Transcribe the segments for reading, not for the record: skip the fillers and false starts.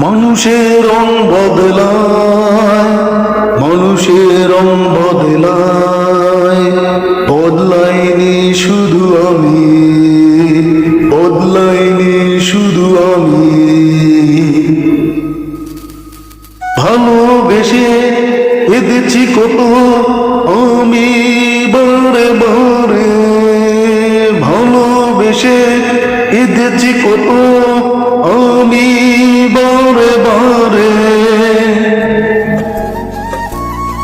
মানুষের রং বদলায়, মানুষের রং বদলায়, বদলাইনি শুধু আমি, বদলাইনি শুধু আমি। ভালোবেসে কেঁদেছি কত আমি বারে বারে, ভালোবেসে কেঁদেছি কত আমি বারে বারে।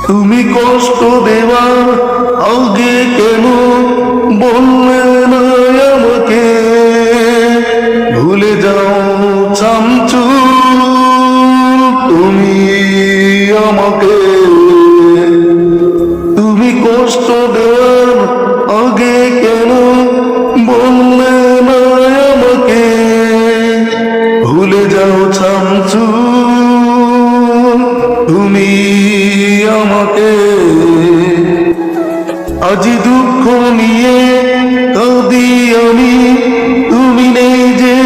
তুমি কষ্ট দেওয়ার আগে কেন বললে না আমাকে, ভুলে যাও চামচুর তুমি আমাকে। তুমি কষ্ট দেওয়ার আগে কেন বললে না আমাকে, ভুলে যাও চামচুর তুমি আমাকে। আজ দুঃখ নিয়ে কাঁদি আমি, তুমি নেই যে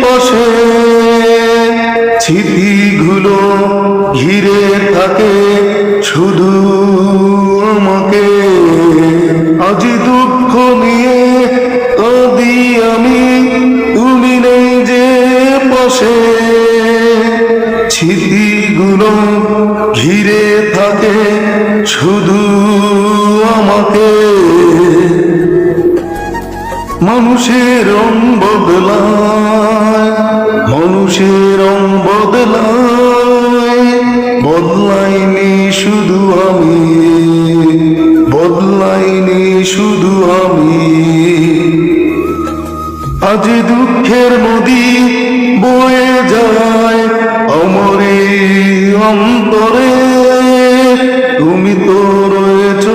পাশে, স্মৃতিগুলো ঘিরে থাকে শুধু আমাকে। আজ দুঃখ নিয়ে কাঁদি আমি, তুমি নেই যে পাশে, স্মৃতিগুলো ঘিরে থাকে শুধু আমাকে। মানুষের রং বদলায়, মানুষের রং বদলায়, বদলাইনি শুধু আমি, বদলাইনি শুধু আমি। আজ দুঃখের নদী বয়ে যায় আমার অন্তরে, তুমি তো রয়েছ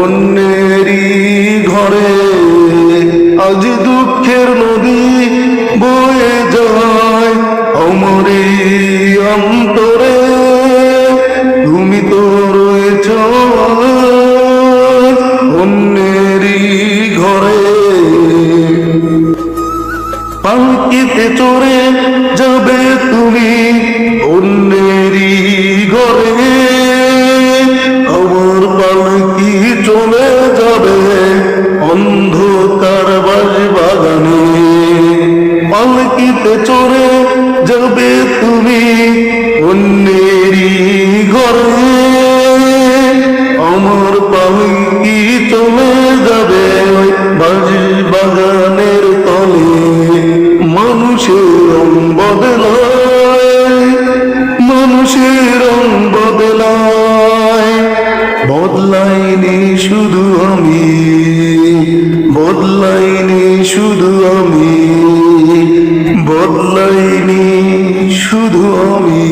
অন্যেরই ঘরে। আজ দুঃখের নদী বয়ে যায় আমার অন্তরে, তুমি তো রয়েছ অন্যেরই ঘরে। পালকিতে চড়ে যাবে তুমি অন্যেরই ঘরে, আমার পালকি চলে যাবে অন্ধকার বাগানে। পালকিতে চড়ে যাবে তুমি অন্যেরই ঘরে, আমার পালকি চলে যাবে বাগানের তলে। মানুষের রং বদলায়, মানুষের রং বদলায়, বদলাইনি শুধু আমি, বদলাইনি শুধু আমি, বদলাইনি শুধু আমি।